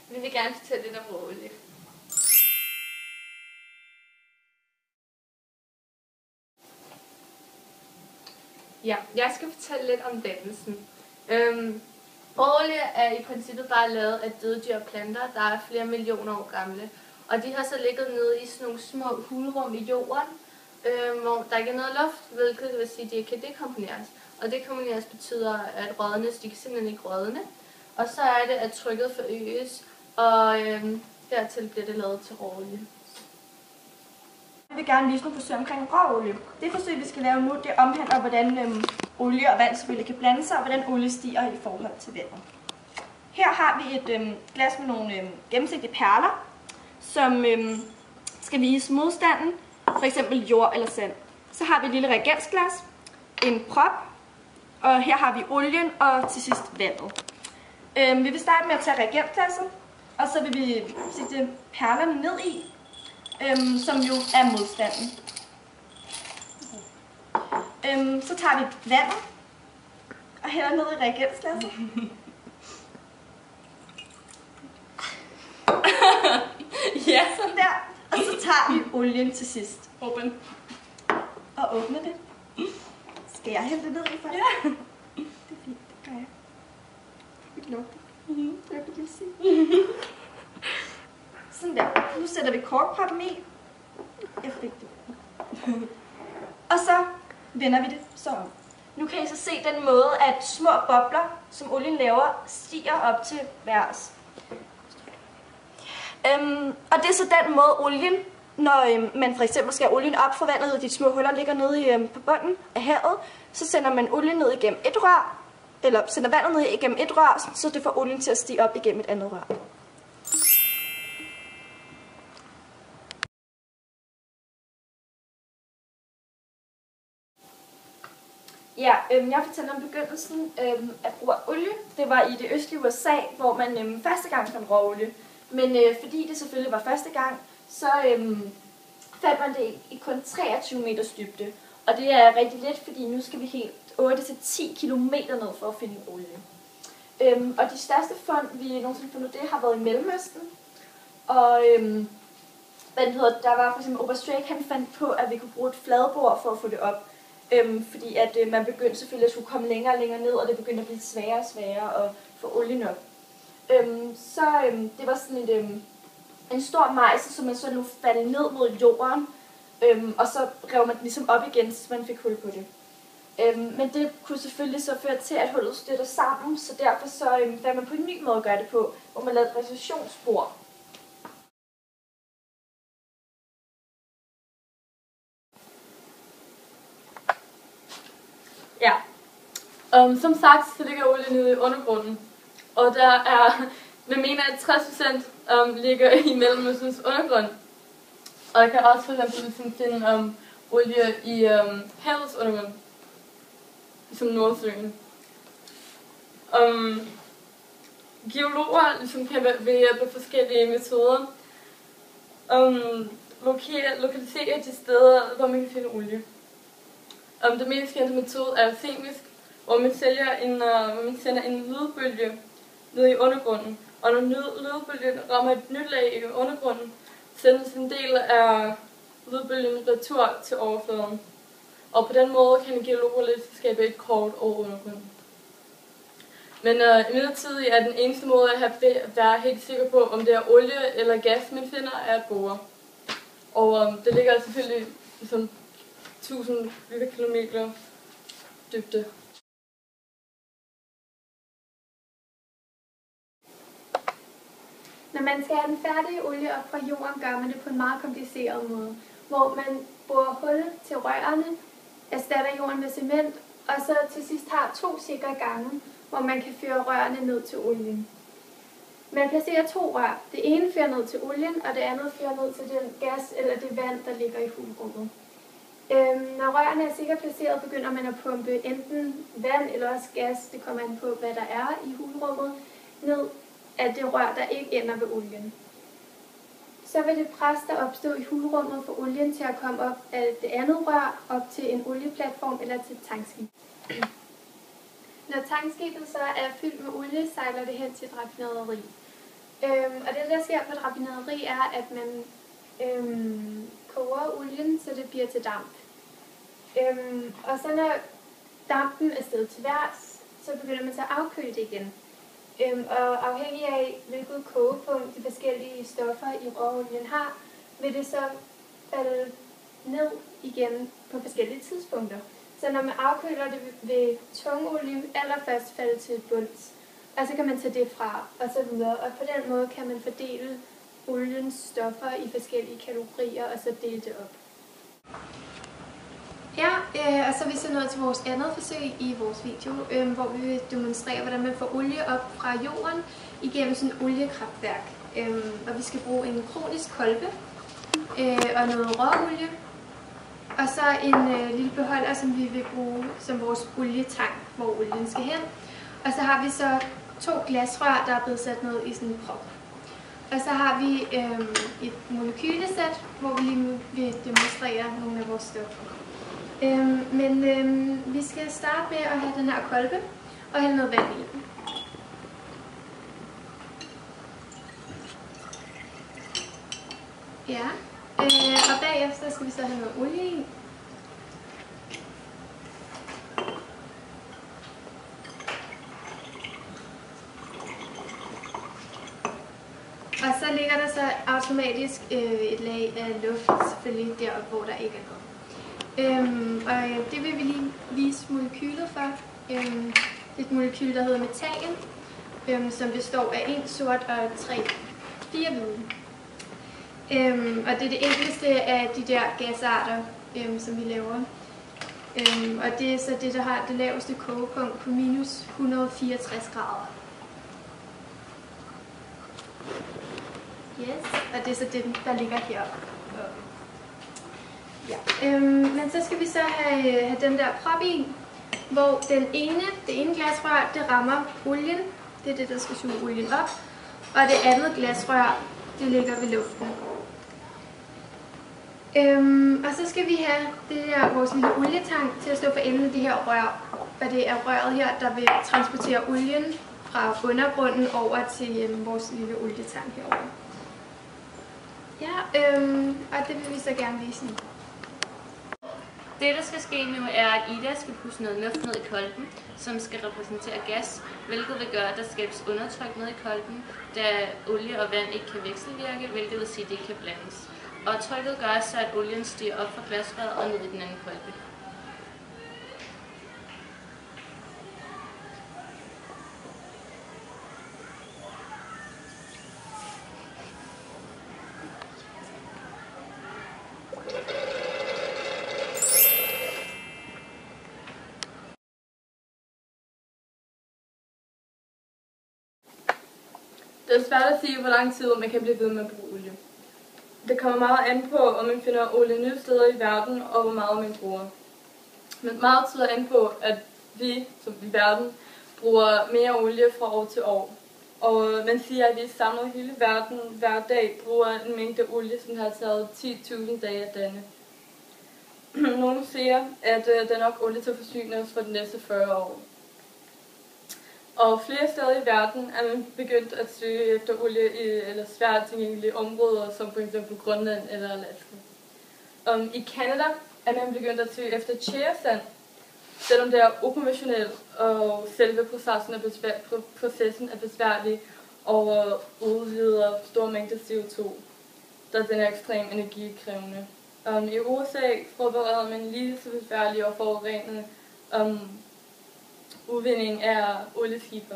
Vi vil gerne fortælle lidt om råolie. Ja, jeg skal fortælle lidt om dannelsen. Råolie er i princippet bare lavet af døde dyr og planter, der er flere millioner år gamle. Og de har så ligget nede i sådan nogle små hulrum i jorden, hvor der ikke er noget luft, hvilket vil sige, at de ikke kan dekomponeres. Og dekomponeres betyder, at rådnes, de kan simpelthen ikke rådne. Og så er det, at trykket forøges, og dertil bliver det lavet til råolie. Vi vil gerne vise nogle forsøg omkring råolie. Det forsøg, vi skal lave nu, det omhandler, hvordan olie og vand selvfølgelig kan blande sig, og hvordan olie stiger i forhold til vandet. Her har vi et glas med nogle gennemsigtige perler, som skal vise modstanden, f.eks. jord eller sand. Så har vi et lille reagensglas, en prop, og her har vi olien og til sidst vandet. Vi vil starte med at tage reagensglasset, og så vil vi sætte perlerne ned i, som jo er modstanden. Så tager vi vandet og hælder ned i reagensglasset. Ja, sådan der. Og så tager vi olien til sidst. Åbn. Og åbner det. Skal jeg hælde det ned i for? Ja. Det er fint, det gør jeg. Det lugter. Jeg kan lige se. Sådan der. Nu sætter vi korkproppen i. Jeg fik det. Og så vender vi det så om. Nu kan I så se den måde, at små bobler, som olien laver, stiger op til værs. Og det er så den måde olien, når man for eksempel skal olien op fra vandet, og de små huller ligger nede på bunden af havet, så sender man olien ned igennem et rør, eller sender vandet ned igennem et rør, så det får olien til at stige op igennem et andet rør. Ja, jeg fortæller om begyndelsen af brug af olie. Det var i det østlige USA, hvor man første gang fandt råolie. Men fordi det selvfølgelig var første gang, så fandt man det i kun 23 meters dybde. Og det er rigtig let, fordi nu skal vi helt 8-10 kilometer ned for at finde olie. Og de største fund, vi nogensinde fundet, det har været i Mellemøsten. Og der var for eksempel Oberst Drake, han fandt på, at vi kunne bruge et fladbord for at få det op. Fordi at man begyndte selvfølgelig at skulle komme længere og længere ned, og det begyndte at blive sværere og sværere at få olien op. Det var sådan en stor mejsel, som man så nu faldt ned mod jorden, og så rev man den ligesom op igen, så man fik hul på det. Men det kunne selvfølgelig så føre til, at hullet støtter sammen, så derfor så fandt man på en ny måde at gøre det på, hvor man lavede et recessionsspor. Ja. Som sagt, så ligger olien nede i undergrunden. Og der er, vi mener, at 60% ligger i Mellemøstens undergrund. Og jeg kan også for eksempel finde olie i havets undergrund. Ligesom Nordsøen. Geologer kan ved hjælp af forskellige metoder lokalisere de steder, hvor man kan finde olie. Den mest kendte metode er seismisk, hvor man sender en lydbølge ned i undergrunden. Og når lydbølgen rammer et nyt lag i undergrunden, sendes en del af lydbølgen retur til overfladen. Og på den måde kan geologer skabe et kort over undergrunden. Men imidlertid er den eneste måde at være helt sikker på, om det er olie eller gas, man finder, er at bore. Og det ligger selvfølgelig ligesom 1000 kilometer dybde. Når man skal have den færdige olie op fra jorden, gør man det på en meget kompliceret måde, hvor man borer hul til rørene, erstatter jorden med cement, og så til sidst har 2 sikre gange, hvor man kan føre rørene ned til olien. Man placerer 2 rør. Det ene fører ned til olien, og det andet fører ned til den gas eller det vand, der ligger i hulrummet. Når rørene er sikkert placeret, begynder man at pumpe enten vand eller også gas, det kommer an på, hvad der er i hulrummet, ned af det rør, der ikke ender ved olien. Så vil det pres, der opstår i hulrummet for olien til at komme op af det andet rør, op til en olieplatform eller til et tankskib. Når tankskibet så er fyldt med olie, sejler det hen til et raffinaderi. Og det, der sker på et raffinaderi, er, at man koger olien, så det bliver til damp. Og så når dampen er steget til værs, så begynder man så at afkøle det igen. Og afhængig af, hvilket kogepunkt de forskellige stoffer i råolien har, vil det så falde ned igen på forskellige tidspunkter. Så når man afkøler det, vil tungolie allerførst falde til bunds, og så kan man tage det fra, og så videre. Og på den måde kan man fordele oliens stoffer i forskellige kategorier, og så dele det op. Ja, og så er vi så nået til vores andet forsøg i vores video, hvor vi vil demonstrere, hvordan man får olie op fra jorden igennem sådan et oliekraftværk. Og vi skal bruge en kronisk kolbe og noget råolie, og så en lille beholder, som vi vil bruge som vores olietank, hvor olien skal hen. Og så har vi så 2 glasrør, der er blevet sat ned i sådan en prop. Og så har vi et molekylesæt, hvor vi lige nu vil demonstrere nogle af vores stoffer. Men vi skal starte med at have den her kolbe og hælde noget vand i den. Ja, og bagefter skal vi så have noget olie i. Og så ligger der så automatisk et lag af luft, selvfølgelig deroppe, hvor der ikke er noget. Og det vil vi lige vise molekylet for. Det er et molekyl, der hedder metan, som består af 1 sort og 4 hvide. Og det er det enkleste af de der gasarter, som vi laver. Og det er så det, der har det laveste kogepunkt på minus 164 grader. Yes, og det er så det, der ligger heroppe. Ja. Men så skal vi så have den der prop i, hvor det ene glasrør, det rammer olien. Det er det, der skal suge olien op. Og det andet glasrør, det ligger ved luften. Og så skal vi have det der, vores lille olietank til at stå for enden af det her rør. Og det er røret her, der vil transportere olien fra undergrunden over til vores lille olietank herovre. Ja, og det vil vi så gerne vise nu. Det, der skal ske nu, er, at Ida skal puste noget luft ned i kolben, som skal repræsentere gas, hvilket vil gøre, at der skabes undertryk ned i kolben, da olie og vand ikke kan vekselvirke, hvilket vil sige, at det ikke kan blandes. Og trykket gør så, at olien stiger op fra glasrøret og ned i den anden kolbe. Det er svært at sige, hvor lang tid man kan blive ved med at bruge olie. Det kommer meget an på, om man finder olie nye steder i verden, og hvor meget man bruger. Men meget tyder an på, at vi, som i verden, bruger mere olie fra år til år. Og man siger, at vi samlet hele verden hver dag bruger en mængde olie, som har taget 10.000 dage at danne. Nogle siger, at der er nok olie til at forsyne os for de næste 40 år. Og flere steder i verden er man begyndt at søge efter olie i eller svært tilgængelige områder, som f.eks. Grønland eller Alaska. I Canada er man begyndt at søge efter tjæresand, selvom det er ukonventionelt, og selve processen er besværlig og udleder store mængder CO2, da den er ekstremt energikrævende. I USA forbereder man lige så besværlig og forurenende udvinding af olieskifer.